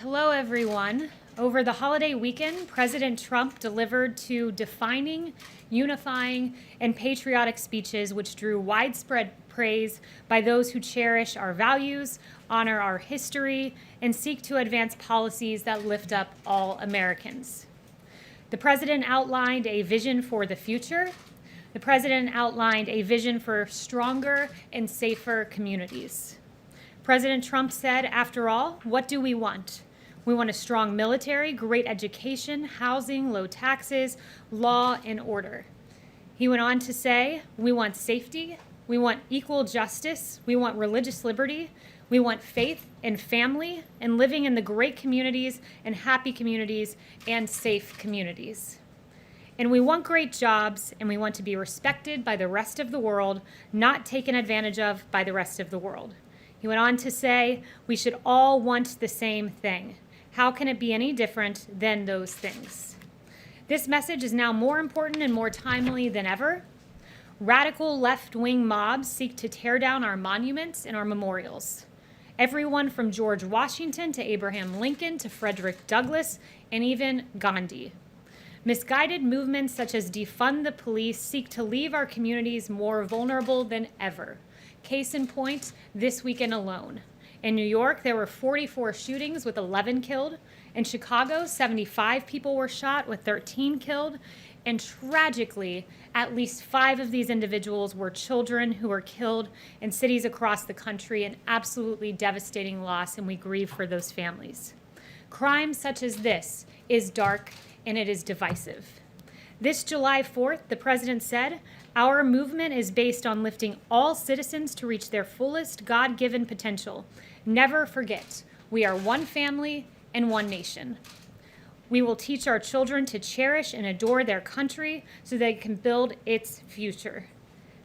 Hello, everyone. Over the holiday weekend, President Trump delivered two defining, unifying, and patriotic speeches which drew widespread praise by those who cherish our values, honor our history, and seek to advance policies that lift up all Americans. The president outlined a vision for the future. The president outlined a vision for stronger and safer communities. President Trump said, after all, what do we want? We want a strong military, great education, housing, low taxes, law, and order. He went on to say, we want safety, we want equal justice, we want religious liberty, we want faith and family, and living in the great communities and happy communities and safe communities. And we want great jobs, and we want to be respected by the rest of the world, not taken advantage of by the rest of the world. He went on to say, we should all want the same thing. How can it be any different than those things? This message is now more important and more timely than ever. Radical left-wing mobs seek to tear down our monuments and our memorials. Everyone from George Washington to Abraham Lincoln to Frederick Douglass and even Gandhi. Misguided movements such as defund the police seek to leave our communities more vulnerable than ever. Case in point, this weekend alone. In New York, there were 44 shootings with 11 killed. In Chicago, 75 people were shot with 13 killed. And tragically, at least 5 of these individuals were children who were killed in cities across the country, an absolutely devastating loss, and we grieve for those families. Crime such as this is dark and it is divisive. This July 4th, the president said, our movement is based on lifting all citizens to reach their fullest God-given potential. Never forget, we are one family and one nation. We will teach our children to cherish and adore their country so they can build its future.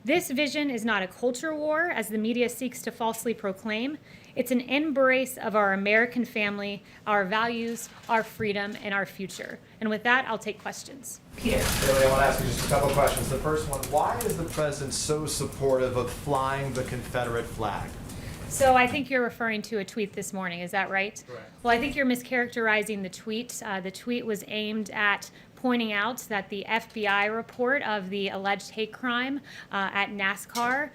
This vision is not a culture war, as the media seeks to falsely proclaim. It's an embrace of our American family, our values, our freedom, and our future. And with that, I'll take questions. Peter. Really, I want to ask you just a couple questions. The first one, why is the president so supportive of flying the Confederate flag? So I think you're referring to a tweet this morning, is that right? Correct. Well, I think you're mischaracterizing the tweet. The tweet was aimed at pointing out that the FBI report of the alleged hate crime at NASCAR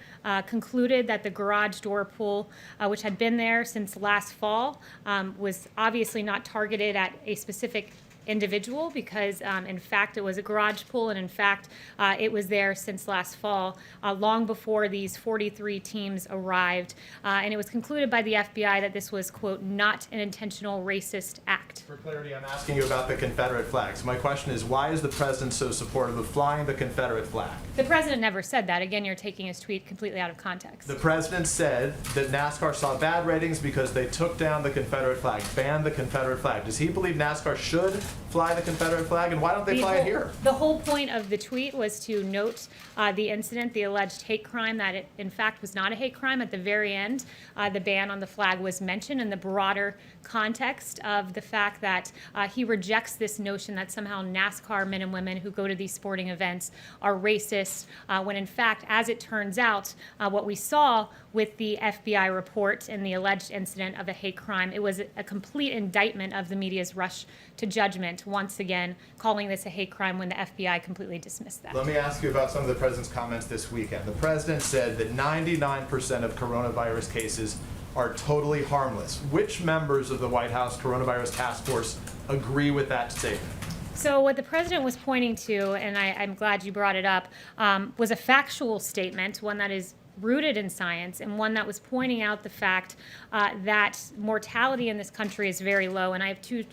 concluded that the garage door pull, which had been there since last fall, was obviously not targeted at a specific individual because, in fact, it was a garage pull, and in fact, it was there since last fall, long before these 43 teams arrived. And it was concluded by the FBI that this was, quote, not an intentional racist act. For clarity, I'm asking you about the Confederate flag. So my question is, why is the president so supportive of flying the Confederate flag? The president never said that. Again, you're taking his tweet completely out of context. The president said that NASCAR saw bad ratings because they took down the Confederate flag, banned the Confederate flag. Does he believe NASCAR should fly the Confederate flag, and why don't they fly it here? The whole point of the tweet was to note the incident, the alleged hate crime, that it in fact was not a hate crime. At the very end, the ban on the flag was mentioned in the broader context of the fact that he rejects this notion that somehow NASCAR men and women who go to these sporting events are racist, when in fact, as it turns out, what we saw with the FBI report and the alleged incident of a hate crime, it was a complete indictment of the media's rush to judgment, once again calling this a hate crime when the FBI completely dismissed that. Let me ask you about some of the president's comments this weekend. The president said that 99% of coronavirus cases are totally harmless. Which members of the White House Coronavirus Task Force agree with that statement? So what the president was pointing to, and I'm glad you brought it up, was a factual statement, one that is rooted in science, and one that was pointing out the fact that mortality in this country is very low. And I have two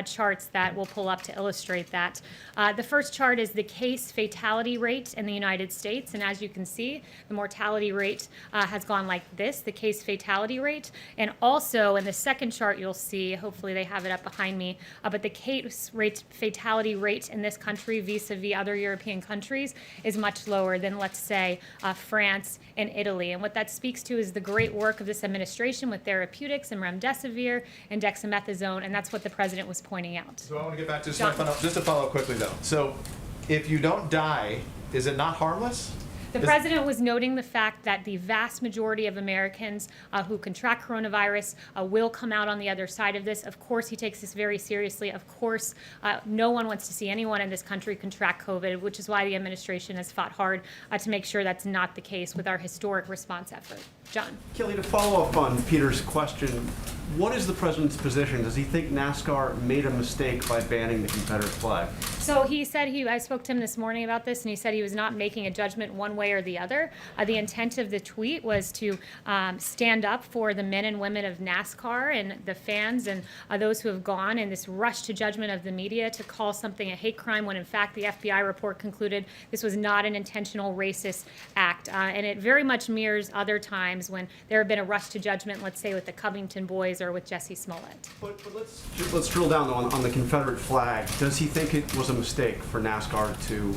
charts that we'll pull up to illustrate that. The first chart is the case fatality rate in the United States. And as you can see, the mortality rate has gone like this, the case fatality rate. And also in the second chart, you'll see, hopefully they have it up behind me, but the case rate fatality rate in this country vis-a-vis other European countries is much lower than, let's say, France and Italy. And what that speaks to is the great work of this administration with therapeutics and remdesivir and dexamethasone, and that's what the president was pointing out. So I want to get back to just to follow up quickly though. So if you don't die, is it not harmless? The president was noting the fact that the vast majority of Americans who contract coronavirus will come out on the other side of this. Of course, he takes this very seriously. Of course, no one wants to see anyone in this country contract COVID, which is why the administration has fought hard to make sure that's not the case with our historic response effort. John. Kelly, to follow up on Peter's question, what is the president's position? Does he think NASCAR made a mistake by banning the Confederate flag? So he said I spoke to him this morning about this, and he said he was not making a judgment one way or the other. The intent of the tweet was to stand up for the men and women of NASCAR and the fans and those who have gone in this rush to judgment of the media to call something a hate crime when in fact the FBI report concluded this was not an intentional racist act. And it very much mirrors other times when there have been a rush to judgment, let's say with the Covington boys or with Jesse Smollett. But let's drill down on the Confederate flag. Does he think it was a mistake for NASCAR to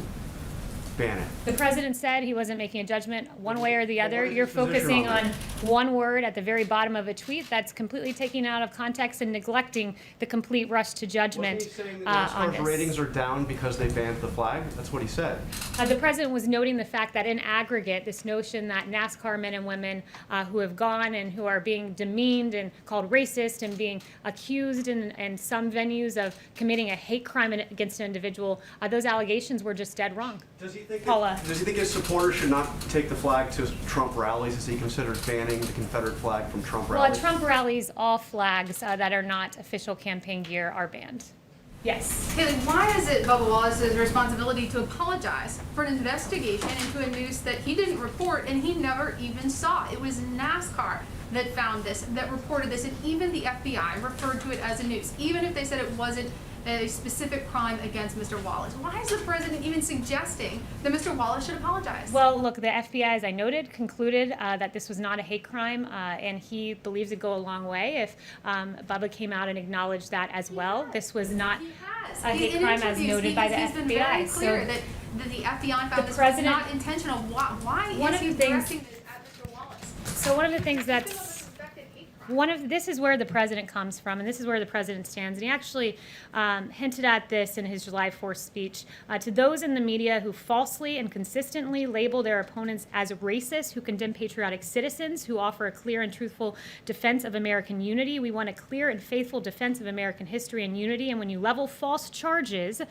ban it? The president said he wasn't making a judgment one way or the other. What is You're his position focusing on on one word at the very bottom of a tweet that's completely taken out of context and neglecting the complete rush to judgment Wasn't he saying that on NASCAR's this. ratings are down because they banned the flag? That's what he said. The president was noting the fact that in aggregate, this notion that NASCAR men and women who have gone and who are being demeaned and called racist and being accused in some venues of committing a hate crime against an individual, those allegations were just dead wrong. Does he think Paula. does he think his supporters should not take the flag to Trump rallies? Has he considered banning the Confederate flag from Trump Well, rallies? at Trump rallies, all flags that are not official campaign gear are banned. Yes. Haley, why is it Bubba Wallace's responsibility to apologize for an investigation into a noose that he didn't report and he never even saw? It was NASCAR that found this, that reported this, and even the FBI referred to it as a noose, even if they said it wasn't a specific crime against Mr. Wallace. Why is the president even suggesting that Mr. Wallace should apologize? Well, look, the FBI, as I noted, concluded that this was not a hate crime, and he believes it'd go a long way if Bubba came out and acknowledged that as well. This was not He has. a hate In crime as interviews, noted by the he's been FBI. very clear So that the FBI found the this was president- not intentional. Why One is of he the things- directing this at Mr. Wallace? So one of the things that's Suspected hate crime. this is where the president comes from, and this is where the president stands. And he actually hinted at this in his July 4th speech. To those in the media who falsely and consistently label their opponents as racist, who condemn patriotic citizens, who offer a clear and truthful defense of American unity, we want a clear and faithful defense of American history and unity. And when you level false charges,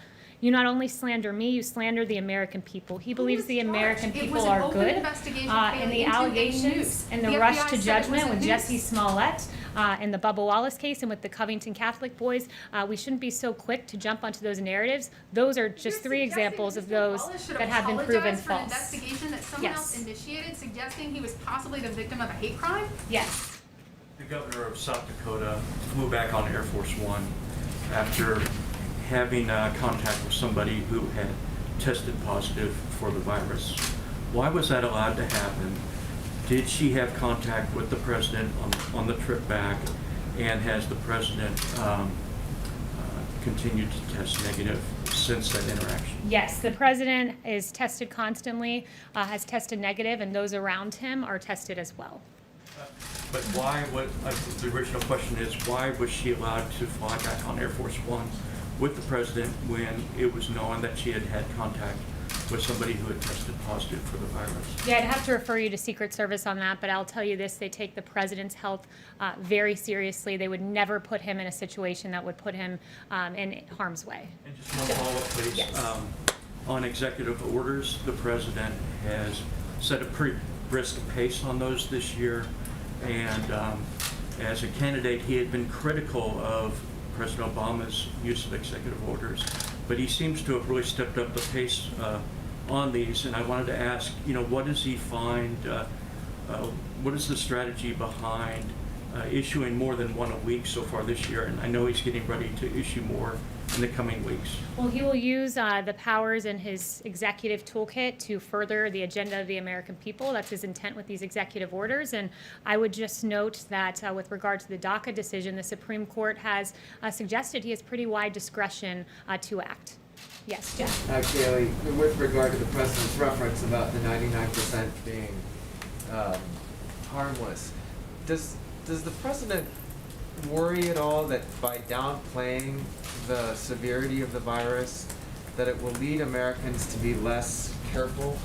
you not only slander me, you slander the American people. He believes was the American charged? It people was an are open good. investigation, And the into a allegations noose. and the The rush FBI to said it was judgment a with noose. Jesse Smollett and the Bubba Wallace case and with the Covington Catholic boys, we shouldn't be so quick to jump onto those narratives. Those are just You're three suggesting examples that of Mr. those Wallace should that have been proven apologize for an false. investigation that someone Yes. else initiated, suggesting he was possibly the victim of a hate crime? Yes. The governor of South Dakota flew back on Air Force One after having contact with somebody who had tested positive for the virus. Why was that allowed to happen? Did she have contact with the president on the trip back? And has the president continued to test negative since that interaction? Yes, the president is tested constantly, has tested negative, and those around him are tested as well. But why, the original question is, why was she allowed to fly back on Air Force One with the president when it was known that she had had contact with somebody who had tested positive for the virus? Yeah, I'd have to refer you to Secret Service on that, but I'll tell you this, they take the president's health very seriously. They would never put him in a situation that would put him in harm's way. And just one follow-up, please. Yes. On executive orders, the president has set a pretty brisk pace on those this year. And as a candidate, he had been critical of President Obama's use of executive orders. But he seems to have really stepped up the pace on these. And I wanted to ask, what does he find, what is the strategy behind issuing more than one a week so far this year? And I know he's getting ready to issue more in the coming weeks. Well, he will use the powers in his executive toolkit to further the agenda of the American people. That's his intent with these executive orders. And I would just note that with regard to the DACA decision, the Supreme Court has suggested he has pretty wide discretion to act. Yes, Jeff. Kaylee, with regard to the president's reference about the 99% being harmless, does the president worry at all that by downplaying the severity of the virus, that it will lead Americans to be less careful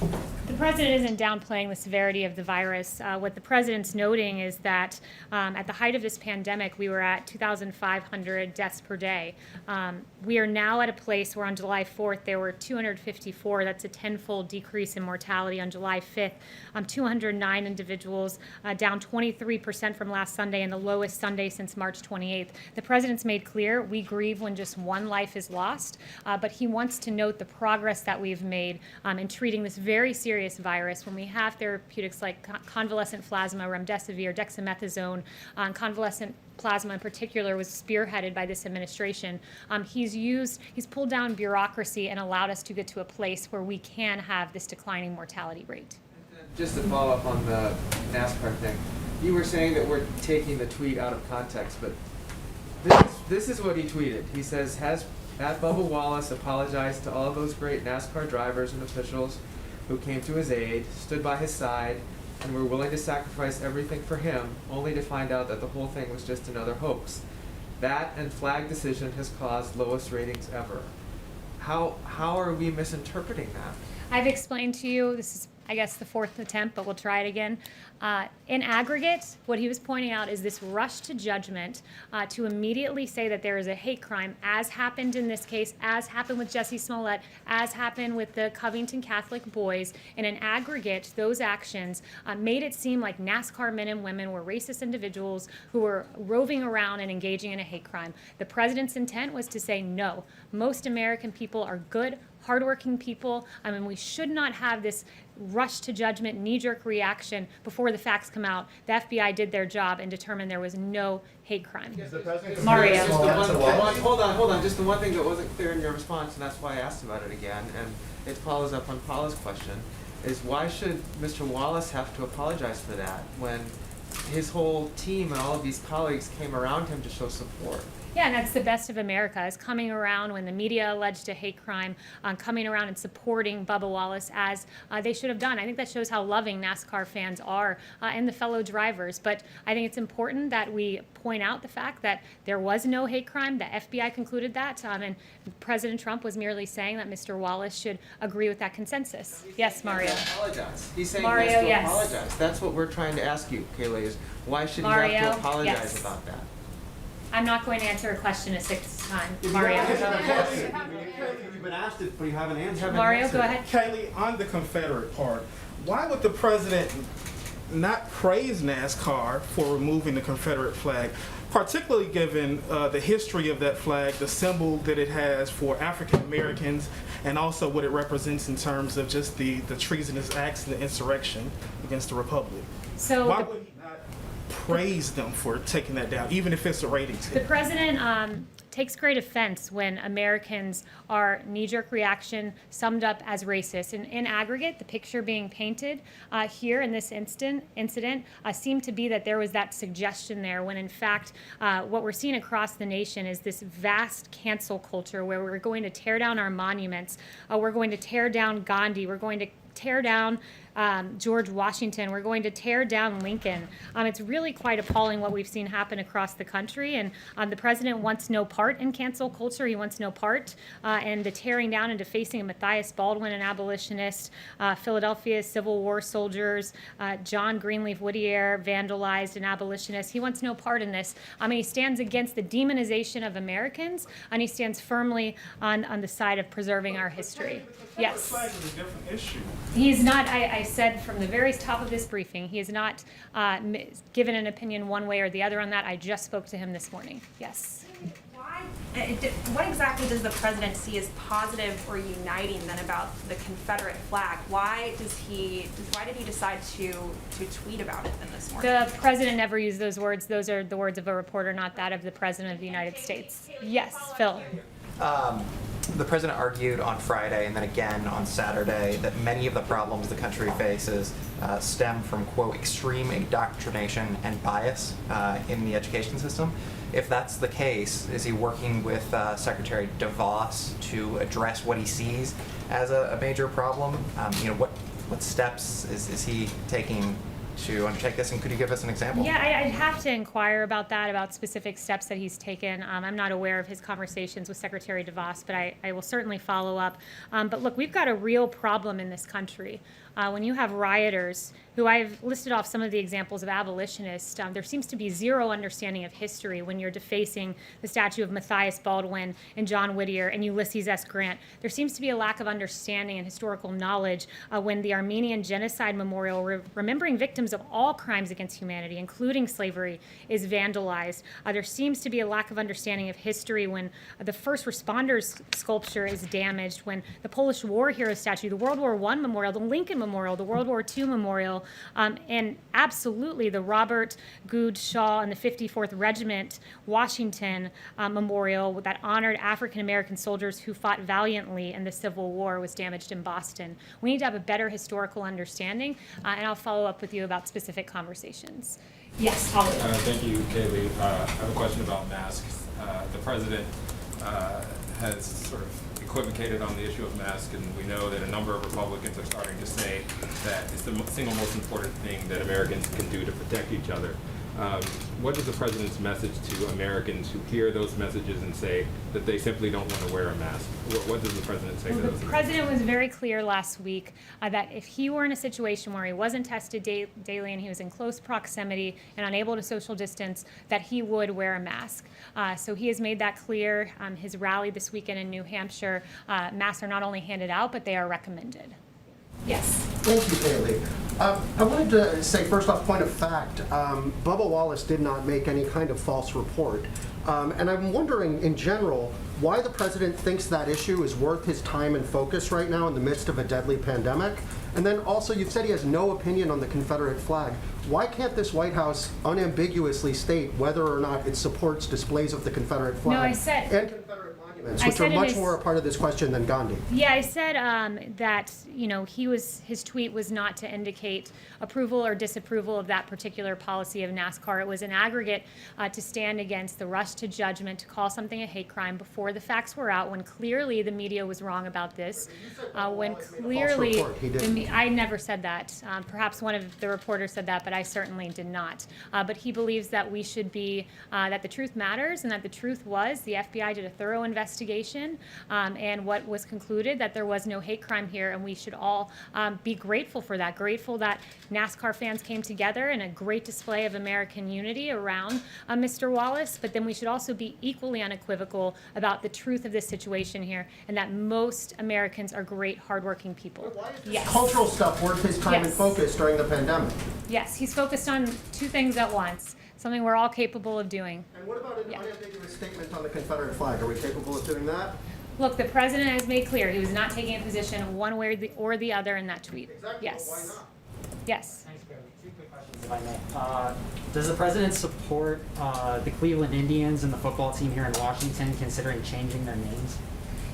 The president isn't downplaying the severity of the virus. What the president's noting is that at the height of this pandemic, we were at 2,500 deaths per day. We are now at a place where on July 4th, there were 254. That's a tenfold decrease in mortality. On July 5th, 209 individuals, down 23% from last Sunday and the lowest Sunday since March 28th. The president's made clear we grieve when just one life is lost, but he wants to note the progress that we've made in treating this very serious virus. When we have therapeutics like convalescent plasma, remdesivir, dexamethasone, convalescent plasma in particular was spearheaded by this administration. He's pulled down bureaucracy and allowed us to get to a place where we can have this declining mortality rate. Just to follow up on the NASCAR thing, you were saying that we're taking the tweet out of context, but this is what he tweeted. He says, has Bubba Wallace apologized to all those great NASCAR drivers and officials who came to his aid, stood by his side, and were willing to sacrifice everything for him, only to find out that the whole thing was just another hoax. That and flag decision has caused lowest ratings ever. How are we misinterpreting that? I've explained to you, this is, I guess, the fourth attempt, but we'll try it again. In aggregate, what he was pointing out is this rush to judgment to immediately say that there is a hate crime, as happened in this case, as happened with Jussie Smollett, as happened with the Covington Catholic boys. And in aggregate, those actions made it seem like NASCAR men and women were racist individuals who were roving around and engaging in a hate crime. The president's intent was to say, no, most American people are good, hardworking people. I mean, we should not have this rush to judgment, knee-jerk reaction before the facts come out. The FBI did their job and determined there was no hate crime. Mario. Hold on. Just the one thing that wasn't clear in your response, and that's why I asked about it again, and it follows up on Paula's question, is why should Mr. Wallace have to apologize for that when his whole team and all of these colleagues came around him to show support? Yeah, and that's the best of America, is coming around when the media alleged a hate crime, coming around and supporting Bubba Wallace as they should have done. I think that shows how loving NASCAR fans are and the fellow drivers. But I think it's important that we point out the fact that there was no hate crime. The FBI concluded that, and President Trump was merely saying that Mr. Wallace should agree with that consensus. Yes, Mario. Apologize. He's saying Mario, he has to yes. apologize. That's what we're trying to ask you, Kayla, is why should he Mario, have to apologize yes. about that? I'm not going to answer a question a sixth time. Mario. You've been asked it, but you haven't answered. Mario, go ahead. Kaylee, on the Confederate part, why would the president not praise NASCAR for removing the Confederate flag, particularly given the history of that flag, the symbol that it has for African Americans, and also what it represents in terms of just the treasonous acts and the insurrection against the Republic? So Why would he not praise them for taking that down, even if it's a ratings the hit? president takes great offense when Americans are knee-jerk reaction summed up as racist. In aggregate, the picture being painted here in this incident seemed to be that there was that suggestion there, when in fact what we're seeing across the nation is this vast cancel culture where we're going to tear down our monuments, we're going to tear down Gandhi, we're going to tear down George Washington, we're going to tear down Lincoln. It's really quite appalling what we've seen happen across the country, and the president wants no part in cancel culture. He wants no part in the tearing down and defacing of Matthias Baldwin, an abolitionist, Philadelphia's Civil War soldiers, John Greenleaf Whittier, vandalized, an abolitionist. He wants no part in this. He stands against the demonization of Americans, and he stands firmly on the side of preserving our history. Yes. The flag is a different issue. He is not, I said from the very top of this briefing, he has not given an opinion one way or the other on that. I just spoke to him this morning. Yes. What exactly does the president see as positive or uniting then about the Confederate flag? Why did he decide to tweet about it then this morning? The president never used those words. Those are the words of a reporter, not that of the president of the United States. Yes, Phil. The president argued on Friday and then again on Saturday that many of the problems the country faces stem from, quote, extreme indoctrination and bias in the education system. If that's the case, is he working with Secretary DeVos to address what he sees as a major problem? What steps is he taking to undertake this, and could you give us an example? Yeah, I'd have to inquire about that, about specific steps that he's taken. I'm not aware of his conversations with Secretary DeVos, but I will certainly follow up. But look, we've got a real problem in this country. When you have rioters, who I've listed off some of the examples of abolitionists, there seems to be zero understanding of history when you're defacing the statue of Matthias Baldwin and John Whittier and Ulysses S. Grant. There seems to be a lack of understanding and historical knowledge when the Armenian Genocide Memorial, remembering victims of all crimes against humanity, including slavery, is vandalized. There seems to be a lack of understanding of history when the first responders sculpture is damaged, when the Polish War Hero statue, the World War I Memorial, the Lincoln Memorial, the World War II Memorial, and absolutely the Robert Goode Shaw and the 54th Regiment Washington Memorial that honored African American soldiers who fought valiantly in the Civil War was damaged in Boston. We need to have a better historical understanding, and I'll follow up with you about specific conversations. Yes, Holly. Thank you, Kaylee. I have a question about masks. The president has sort of equivocated on the issue of masks, and we know that a number of Republicans are starting to say that it's the single most important thing that Americans can do to protect each other. What is the president's message to Americans who hear those messages and say that they simply don't want to wear a mask? What does the president say to those? The president was very clear last week that if he were in a situation where he wasn't tested daily and he was in close proximity and unable to social distance, that he would wear a mask. So he has made that clear. His rally this weekend in New Hampshire, masks are not only handed out, but they are recommended. Yes. Thank you, Kaylee. I wanted to say, first off, point of fact, Bubba Wallace did not make any kind of false report. And I'm wondering, in general, why the president thinks that issue is worth his time and focus right now in the midst of a deadly pandemic. And then also, you've said he has no opinion on the Confederate flag. Why can't this White House unambiguously state whether or not it supports displays of the Confederate flag? No, I said... And Confederate monuments, which are much more a part of this question than Gandhi. Yeah, I said that, you know, his tweet was not to indicate approval or disapproval of that particular policy of NASCAR. It was an aggregate to stand against the rush to judgment, to call something a hate crime before the facts were out, when clearly the media was wrong about this. When clearly, I never said that. Perhaps one of the reporters said that, but I certainly did not. But he believes that we should be, that the truth matters, and that the truth was the FBI did a thorough investigation, and what was concluded that there was no hate crime here, and we should all be grateful for that, grateful that NASCAR fans came together in a great display of American unity around Mr. Wallace, but then we should also be equally unequivocal about the truth of this situation here, and that most Americans are great, hardworking people. Why is this Yes. cultural stuff worth his time and Yes. focus during the pandemic? Yes, he's focused on two things at once, something we're all capable of doing. And what about an Yeah. unambiguous statement on the Confederate flag? Are we capable of doing that? Look, the president has made clear he was not taking a position one way or the other in that tweet. Exactly. Yes. Well, why not? Yes. Thanks, Barry. Two quick questions, if I may. Does the president support the Cleveland Indians and the football team here in Washington considering changing their names?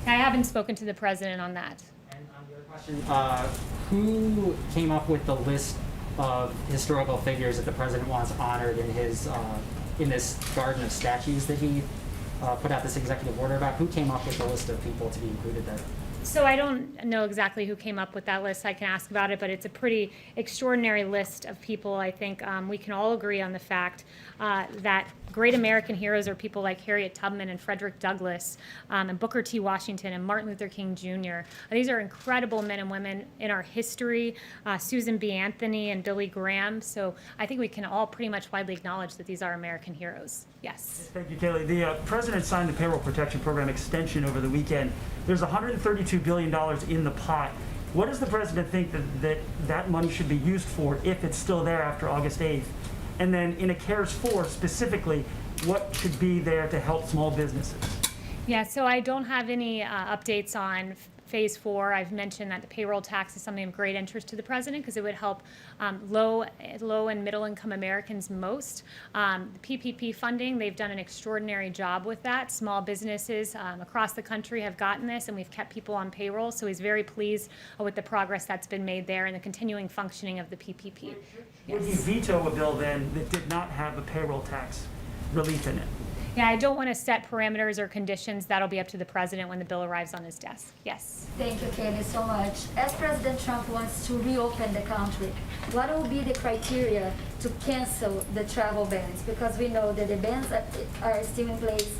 I haven't spoken to the president on that. And on the other question, who came up with the list of historical figures that the president wants honored in his in this garden of statues that he put out this executive order about? Who came up with the list of people to be included there? So I don't know exactly who came up with that list. I can ask about it, but it's a pretty extraordinary list of people. I think we can all agree on the fact that great American heroes are people like Harriet Tubman and Frederick Douglass and Booker T. Washington and Martin Luther King Jr. These are incredible men and women in our history, Susan B. Anthony and Billy Graham. So I think we can all pretty much widely acknowledge that these are American heroes. Yes. Thank you, Kaylee. The president signed the Payroll Protection Program extension over the weekend. There's $132 billion in the pot. What does the president think that money should be used for if it's still there after August 8th? And then in a CARES 4 specifically, what should be there to help small businesses? Yeah, so I don't have any updates on Phase 4. I've mentioned that the payroll tax is something of great interest to the president because it would help low and middle income Americans most. The PPP funding, they've done an extraordinary job with that. Small businesses across the country have gotten this, and we've kept people on payroll. So he's very pleased with the progress that's been made there and the continuing functioning of the PPP. Yes. Would he veto a bill then that did not have a payroll tax relief in it? Yeah, I don't want to set parameters or conditions. That'll be up to the president when the bill arrives on his desk. Yes. Thank you, Kenny, so much. As President Trump wants to reopen the country, what will be the criteria to cancel the travel bans? Because we know that the bans are still in place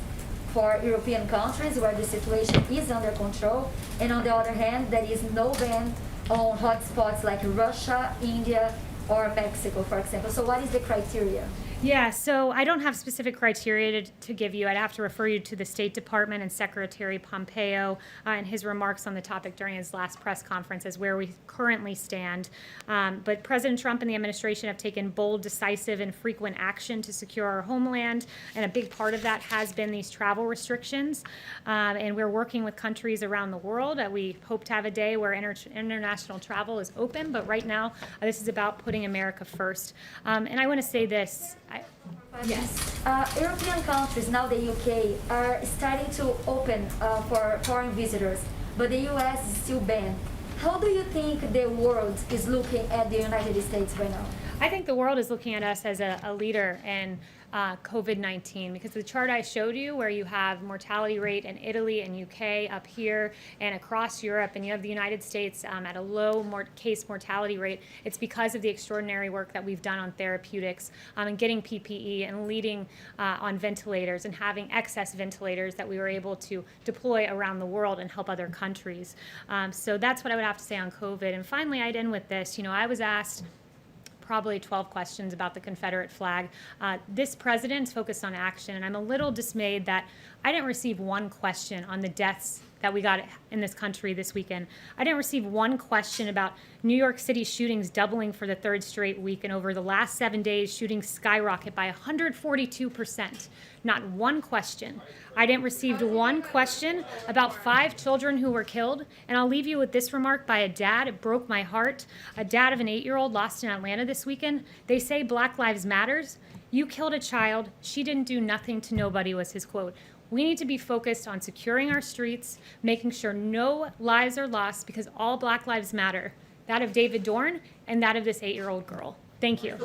for European countries where the situation is under control, and on the other hand, there is no ban on hotspots like Russia, India, or Mexico, for example. So what is the criteria? Yeah, so I don't have specific criteria to give you. I'd have to refer you to the State Department and Secretary Pompeo and his remarks on the topic during his last press conference as where we currently stand. But President Trump and the administration have taken bold, decisive, and frequent action to secure our homeland, and a big part of that has been these travel restrictions. And we're working with countries around the world. We hope to have a day where international travel is open, but right now this is about putting America first. And I want to say this. Yes. European countries, now the UK, are starting to open for foreign visitors, but the US is still banned. How do you think the world is looking at the United States right now? I think the world is looking at us as a leader in COVID-19, because the chart I showed you where you have mortality rate in Italy and UK up here and across Europe, and you have the United States at a low case mortality rate, it's because of the extraordinary work that we've done on therapeutics and getting PPE and leading on ventilators and having excess ventilators that we were able to deploy around the world and help other countries. So that's what I would have to say on COVID. And finally, I'd end with this. You know, I was asked probably 12 questions about the Confederate flag. This president's focused on action, and I'm a little dismayed that I didn't receive one question on the deaths that we got in this country this weekend. I didn't receive one question about New York City shootings doubling for the third straight week, and over the last 7 days, shootings skyrocket by 142%. Not one question. I didn't receive one question about 5 children who were killed. And I'll leave you with this remark by a dad. It broke my heart. A dad of an 8-year-old lost in Atlanta this weekend. They say Black Lives Matters. You killed a child. She didn't do nothing to nobody, was his quote. We need to be focused on securing our streets, making sure no lives are lost, because all Black lives matter. That of David Dorn and that of this 8-year-old girl. Thank you.